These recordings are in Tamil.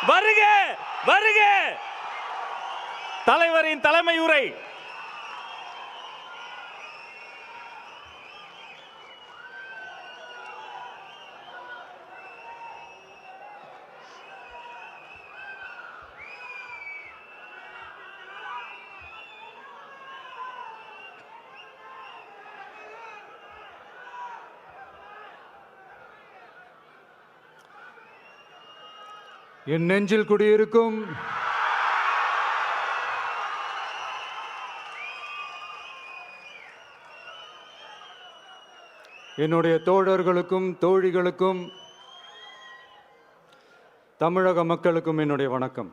வருக வருக. தலைவரின் தலைமை உரை. என் நெஞ்சில் குடியிருக்கும் என்னுடைய தோழர்களுக்கும் தோழிகளுக்கும் தமிழக மக்களுக்கும் என்னுடைய வணக்கம்.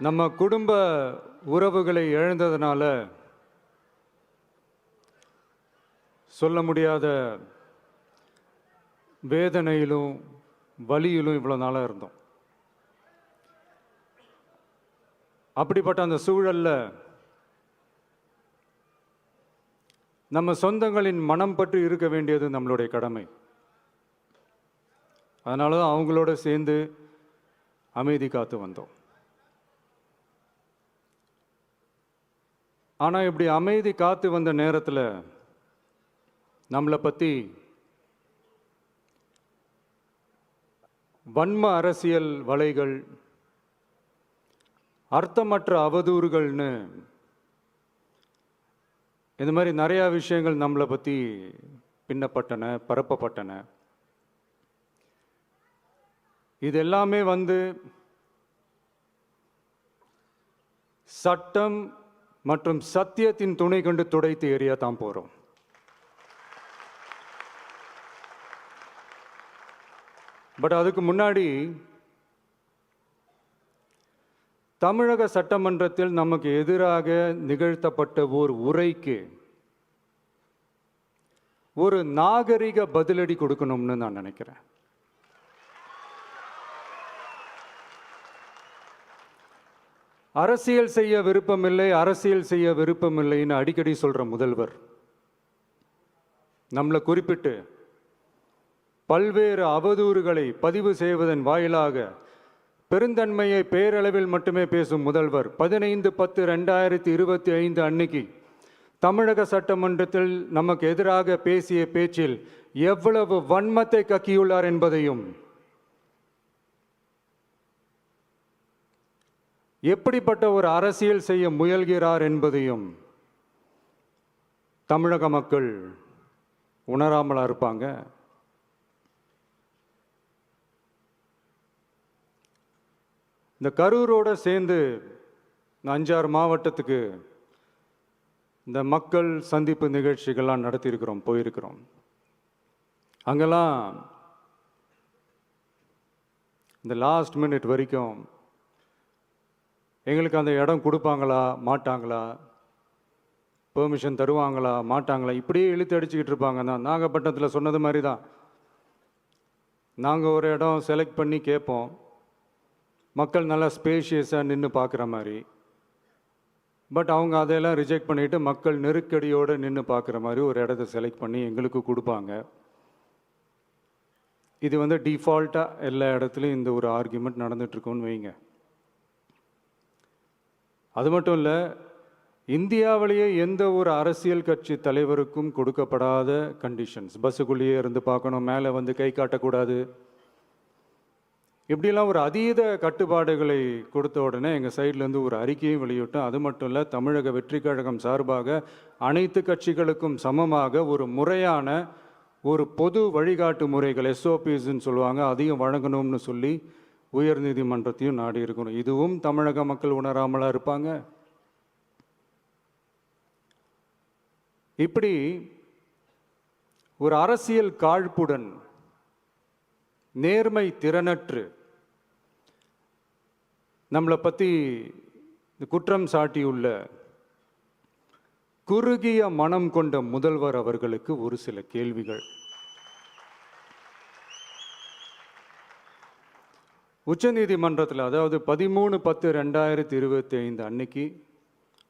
நம்ம குடும்ப உறவுகளை இழந்ததுனால சொல்ல முடியாத வேதனையிலும் வலியிலும் இவ்வளோ நாளாக இருந்தோம். அப்படிப்பட்ட அந்த சூழல்ல நம்ம சொந்தங்களின் மனம் பற்றி இருக்க வேண்டியது நம்மளுடைய கடமை. அதனால தான் அவங்களோட சேர்ந்து அமைதி காத்து வந்தோம். ஆனால் இப்படி அமைதி காத்து வந்த நேரத்தில் நம்மளை பற்றி வன்ம அரசியல் வலைகள், அர்த்தமற்ற அவதூறுகள்னு இந்த மாதிரி நிறையா விஷயங்கள் நம்மளை பற்றி பின்னப்பட்டன, பரப்பப்பட்டன. இது எல்லாமே சட்டம் மற்றும் சத்தியத்தின் துணை கொண்டு துடைத்து எறிய தான் போகிறோம். பட் அதுக்கு முன்னாடி தமிழக சட்டமன்றத்தில் நமக்கு எதிராக நிகழ்த்தப்பட்ட ஓர் உரைக்கு ஒரு நாகரிக பதிலடி கொடுக்கணும்னு நான் நினைக்கிறேன். அரசியல் செய்ய விருப்பமில்லை, அரசியல் செய்ய விருப்பமில்லைன்னு அடிக்கடி சொல்ற முதல்வர் நம்மளை குறிப்பிட்டு பல்வேறு அவதூறுகளை பதிவு செய்வதன் வாயிலாக பெருந்தன்மையை பேரளவில் மட்டுமே பேசும் முதல்வர் 15/10/2025 அன்னைக்கு தமிழக சட்டமன்றத்தில் நமக்கு எதிராக பேசிய பேச்சில் எவ்வளவு வன்மத்தை கக்கியுள்ளார் என்பதையும், எப்படிப்பட்ட ஒரு அரசியல் செய்ய முயல்கிறார் என்பதையும் தமிழக மக்கள் உணராமலா இருப்பாங்க? இந்த கரூரோடு சேர்ந்து 5-6 மாவட்டத்துக்கு இந்த மக்கள் சந்திப்பு நிகழ்ச்சிகள்லாம் நடத்தியிருக்கிறோம், போயிருக்கிறோம். அங்கெல்லாம் இந்த லாஸ்ட் மினிட் வரைக்கும் எங்களுக்கு அந்த இடம் கொடுப்பாங்களா மாட்டாங்களா, பெர்மிஷன் தருவாங்களா மாட்டாங்களா, இப்படியே இழுத்து அடிச்சுக்கிட்டு இருப்பாங்க. தான் நாகப்பட்டினத்தில் சொன்னது மாதிரி தான். நாங்கள் ஒரு இடம் செலக்ட் பண்ணி கேட்போம், மக்கள் நல்லா ஸ்பேஷியஸாக நின்று பார்க்குற மாதிரி. பட் அவங்க அதையெல்லாம் ரிஜெக்ட் பண்ணிவிட்டு மக்கள் நெருக்கடியோடு நின்று பார்க்குற மாதிரி ஒரு இடத்த செலக்ட் பண்ணி எங்களுக்கு கொடுப்பாங்க. இது டிஃபால்ட்டாக எல்லா இடத்துலையும் இந்த ஒரு ஆர்கியூமெண்ட் நடந்துகிட்ருக்கோன்னு வைங்க. அது மட்டும் இல்லை, இந்தியாவிலேயே எந்த ஒரு அரசியல் கட்சி தலைவருக்கும் கொடுக்கப்படாத கண்டிஷன்ஸ். பஸ்ஸுக்குள்ளேயே இருந்து பார்க்கணும், மேலே கை காட்டக்கூடாது, இப்படிலாம் ஒரு அதீத கட்டுப்பாடுகளை கொடுத்த உடனே எங்கள் சைட்லேருந்து ஒரு அறிக்கையும் வெளியிட்டோம். அது மட்டும் இல்லை, தமிழக வெற்றி கழகம் சார்பாக அனைத்து கட்சிகளுக்கும் சமமாக ஒரு முறையான ஒரு பொது வழிகாட்டு முறைகள், SOPஸ்ன்னு சொல்லுவாங்க, அதையும் வழங்கணும்னு சொல்லி உயர்நீதிமன்றத்தையும் நாடி இருக்கணும். இதுவும் தமிழக மக்கள் உணராமலா இருப்பாங்க? இப்படி ஒரு அரசியல் காழ்ப்புடன், நேர்மை திறனற்று நம்மளை பற்றி குற்றம் சாட்டியுள்ள குறுகிய மனம் கொண்ட முதல்வர் அவர்களுக்கு ஒரு சில கேள்விகள். உச்சநீதிமன்றத்தில், அதாவது 13/10/2025 அன்னைக்கு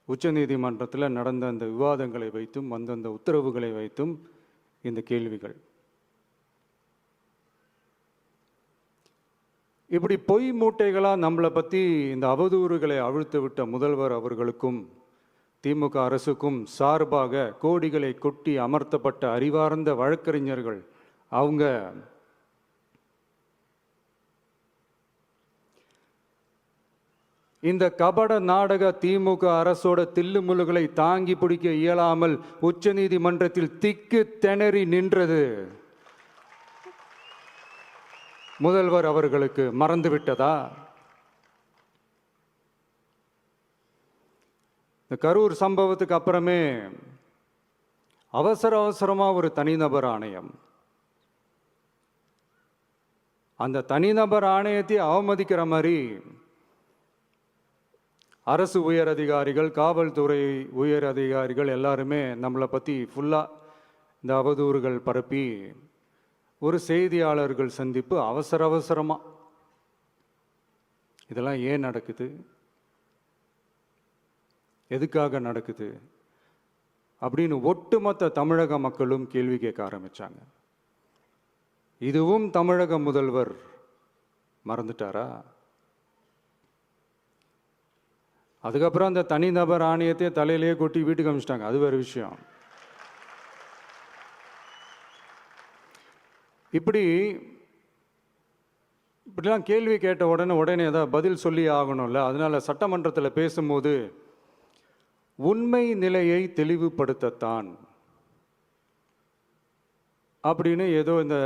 உச்சநீதிமன்றத்தில் நடந்த அந்த விவாதங்களை வைத்தும் அந்த உத்தரவுகளை வைத்தும் இந்த கேள்விகள். இப்படி பொய் மூட்டைகளாக நம்மளை பற்றி இந்த அவதூறுகளை அவிழ்த்து விட்ட முதல்வர் அவர்களுக்கும் திமுக அரசுக்கும் சார்பாக கோடிகளை கொட்டி அமர்த்தப்பட்ட அறிவார்ந்த வழக்கறிஞர்கள் அவங்க இந்த கபட நாடக திமுக அரசோட தில்லுமுல்லுகளை தாங்கி பிடிக்க இயலாமல் உச்ச நீதிமன்றத்தில் திக்கு திணறி நின்றது முதல்வர் அவர்களுக்கு மறந்துவிட்டதா? இந்த கரூர் சம்பவத்துக்கு அப்புறமே அவசரமா ஒரு தனிநபர் ஆணையம், அந்த தனிநபர் ஆணையத்தை அவமதிக்கிற மாதிரி அரசு உயர் அதிகாரிகள், காவல்துறை உயர் அதிகாரிகள் எல்லாருமே நம்மளை பற்றி ஃபுல்லாக இந்த அவதூறுகள் பரப்பி ஒரு செய்தியாளர்கள் சந்திப்பு அவசரமாக. இதெல்லாம் ஏன் நடக்குது, எதுக்காக நடக்குது அப்படின்னு ஒட்டுமொத்த தமிழக மக்களும் கேள்வி கேட்க ஆரம்பிச்சாங்க. இதுவும் தமிழக முதல்வர் மறந்துட்டாரா? அதுக்கப்புறம் அந்த தனிநபர் ஆணையத்தை தலையிலேயே கொட்டி வீட்டுக்கு அனுப்பிச்சிட்டாங்க. அது வேறு விஷயம். இப்படிலாம் கேள்வி கேட்ட உடனே ஏதாவது பதில் சொல்லி ஆகணும்ல. அதனால சட்டமன்றத்தில் பேசும்போது உண்மை நிலையை தெளிவுபடுத்தத்தான் அப்படின்னு ஏதோ இந்த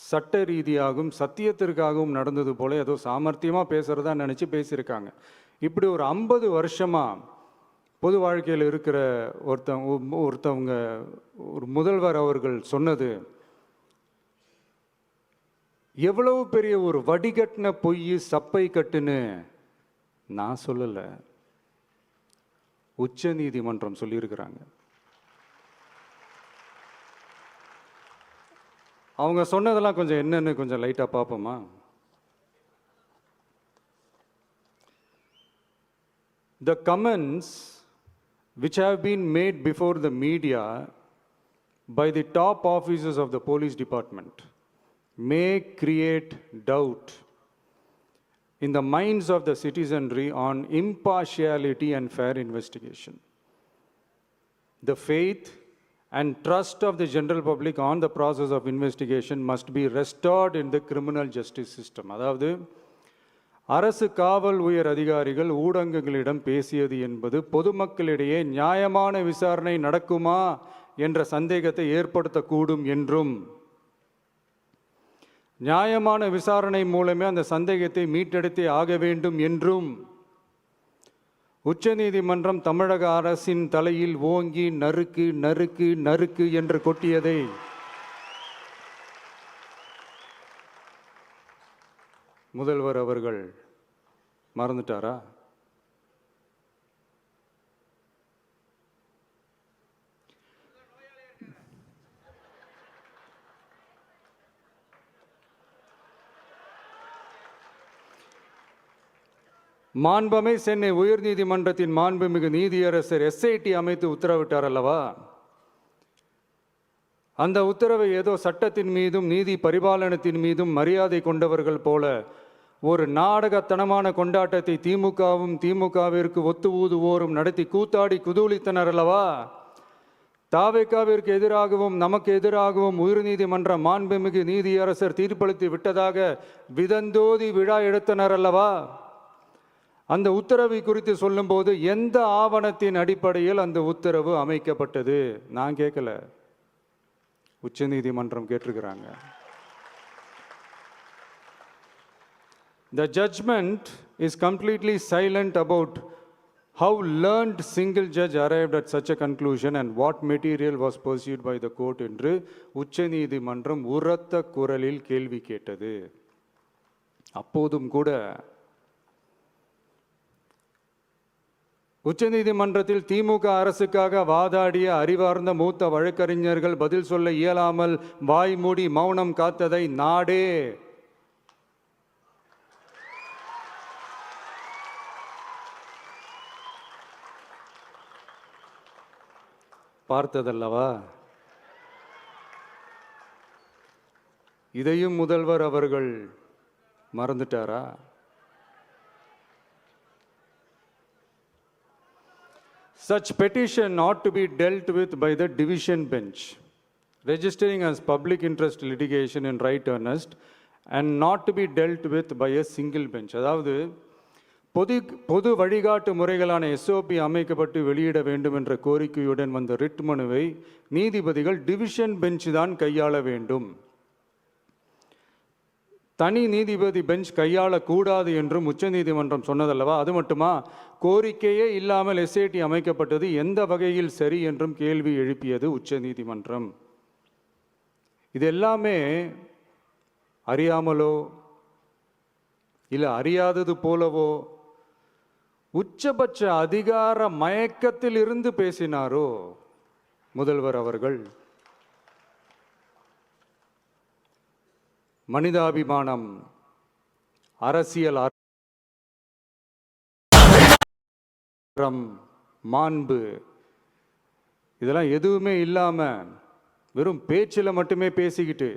சட்ட ரீதியாகவும் சத்தியத்திற்காகவும் நடந்தது போல ஏதோ சாமர்த்தியமாக பேசுகிறதா நினச்சி பேசியிருக்காங்க. இப்படி ஒரு 50 வருஷமாக பொது வாழ்க்கையில் இருக்கிற ஒருத்தவங்க ஒரு முதல்வர் அவர்கள் சொன்னது எவ்வளவு பெரிய ஒரு வடிகட்டின பொய், சப்பை கட்டுன்னு நான் சொல்லலை, உச்ச நீதிமன்றம் சொல்லியிருக்கிறாங்க. அவங்க சொன்னதெல்லாம் கொஞ்சம் என்னன்னு கொஞ்சம் லைட்டாக பார்ப்போமா? The comments which have been made before the media by the top officers of the police department may create doubt in the minds of the citizenry on impartiality and fair investigation. The faith and trust of the general public on the process of investigation must be restored in the criminal justice system. அதாவது அரசு காவல் உயர் அதிகாரிகள் ஊடகங்களிடம் பேசியது என்பது பொதுமக்களிடையே நியாயமான விசாரணை நடக்குமா என்ற சந்தேகத்தை ஏற்படுத்தக்கூடும் என்றும், நியாயமான விசாரணை மூலமே அந்த சந்தேகத்தை மீட்டெடுத்தே ஆக வேண்டும் என்றும் உச்சநீதிமன்றம் தமிழக அரசின் தலையில் ஓங்கி நறுக்கு நறுக்கு நறுக்கு என்று கொட்டியதை முதல்வர் அவர்கள் மறந்துட்டாரா? மாண்புமை சென்னை உயர்நீதிமன்றத்தின் மாண்புமிகு நீதியரசர் SIT அமைத்து உத்தரவிட்டார் அல்லவா? அந்த உத்தரவை ஏதோ சட்டத்தின் மீதும் நீதி பரிபாலனத்தின் மீதும் மரியாதை கொண்டவர்கள் போல ஒரு நாடகத்தனமான கொண்டாட்டத்தை திமுகவிற்கு ஒத்து ஊதுவோரும் நடத்தி கூத்தாடி குதூளித்தனர் அல்லவா? தாவேகாவிற்கு எதிராகவும் நமக்கு எதிராகவும் உயர்நீதிமன்ற மாண்புமிகு நீதியரசர் தீர்ப்பளித்து விட்டதாக விதந்தோதி விழா எடுத்தனர் அல்லவா? அந்த உத்தரவை குறித்து சொல்லும்போது எந்த ஆவணத்தின் அடிப்படையில் அந்த உத்தரவு அமைக்கப்பட்டது? நான் கேட்கல, உச்ச நீதிமன்றம் கேட்டிருக்கிறாங்க. The judgment is completely silent about how learned single judge arrived at such a conclusion and what material was pursued by the court என்று உச்ச நீதிமன்றம் உரத்த குரலில் கேள்வி கேட்டது. அப்போதும் கூட உச்சநீதிமன்றத்தில் திமுக அரசுக்காக வாதாடிய அறிவார்ந்த மூத்த வழக்கறிஞர்கள் பதில் சொல்ல இயலாமல் வாய் மூடி மௌனம் காத்ததை நாடே பார்த்ததல்லவா? இதையும் முதல்வர் அவர்கள் மறந்துட்டாரா? Such petition ought to be dealt with by the division bench, registering as public interest litigation in right earnest and not to be dealt with by a single bench. அதாவது பொது வழிகாட்டு முறைகளான எஸ்ஓபி அமைக்கப்பட்டு வெளியிட வேண்டும் என்ற கோரிக்கையுடன் வந்த ரிட் மனுவை நீதிபதிகள் டிவிஷன் பெஞ்ச் தான் கையாள வேண்டும், தனி நீதிபதி பெஞ்ச் கையாளக்கூடாது என்றும் உச்சநீதிமன்றம் சொன்னதல்லவா? அது மட்டுமா, கோரிக்கையே இல்லாமல் எஸ்ஐடி அமைக்கப்பட்டது எந்த வகையில் சரி என்றும் கேள்வி எழுப்பியது உச்சநீதிமன்றம். இது எல்லாமே அறியாமலோ இல்லை அறியாதது போலவோ உச்சபட்ச அதிகார மயக்கத்தில் இருந்து பேசினாரோ முதல்வர் அவர்கள்? மனிதாபிமானம், அரசியல் மாண்பு இதெல்லாம் எதுவுமே இல்லாம வெறும் பேச்சில் மட்டுமே பேசிக்கிட்டு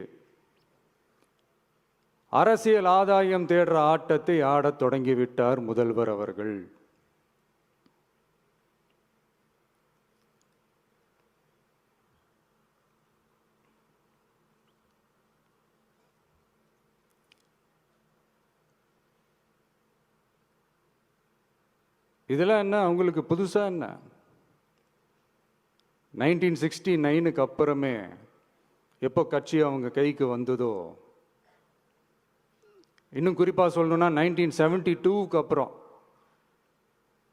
அரசியல் ஆதாயம் தேடுற ஆட்டத்தை ஆடத் தொடங்கிவிட்டார் முதல்வர் அவர்கள். இதெல்லாம் என்ன அவங்களுக்கு புதுசா? என்ன 1969க்கு அப்புறமே எப்போ கட்சி அவங்க கைக்கு வந்ததோ, இன்னும் குறிப்பாக சொல்லணும்னா 1972க்கு அப்புறம்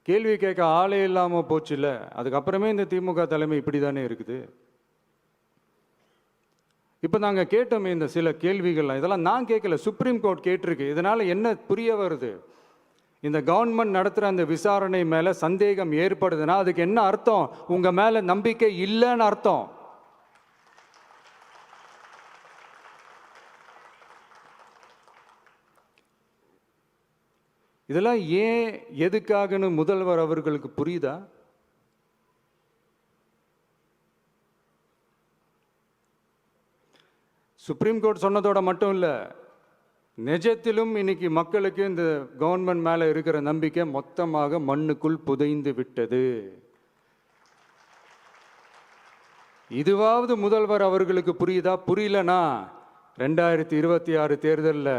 கேள்வி கேட்க ஆளே இல்லாமல் போச்சுல்ல, அதுக்கப்புறமே இந்த திமுக தலைமை இப்படி தானே இருக்குது. இப்போ நாங்கள் கேட்டோமே இந்த சில கேள்விகள்லாம், இதெல்லாம் நான் கேட்கல, சுப்ரீம் கோர்ட் கேட்டிருக்கு. இதனால் என்ன புரிய வருது? இந்த கவர்மெண்ட் நடத்துகிற அந்த விசாரணை மேலே சந்தேகம் ஏற்படுதுன்னா அதுக்கு என்ன அர்த்தம்? உங்கள் மேலே நம்பிக்கை இல்லைன்னு அர்த்தம். இதெல்லாம் ஏன் எதுக்காகன்னு முதல்வர் அவர்களுக்கு புரியுதா? சுப்ரீம் கோர்ட் சொன்னதோட மட்டும் இல்லை, நிஜத்திலும் இன்னைக்கு மக்களுக்கு இந்த கவர்மெண்ட் மேலே இருக்கிற நம்பிக்கை மொத்தமாக மண்ணுக்குள் புதைந்து விட்டது. இதுவாவது முதல்வர் அவர்களுக்கு புரியுதா? புரியலனா 2026 தேர்தலில்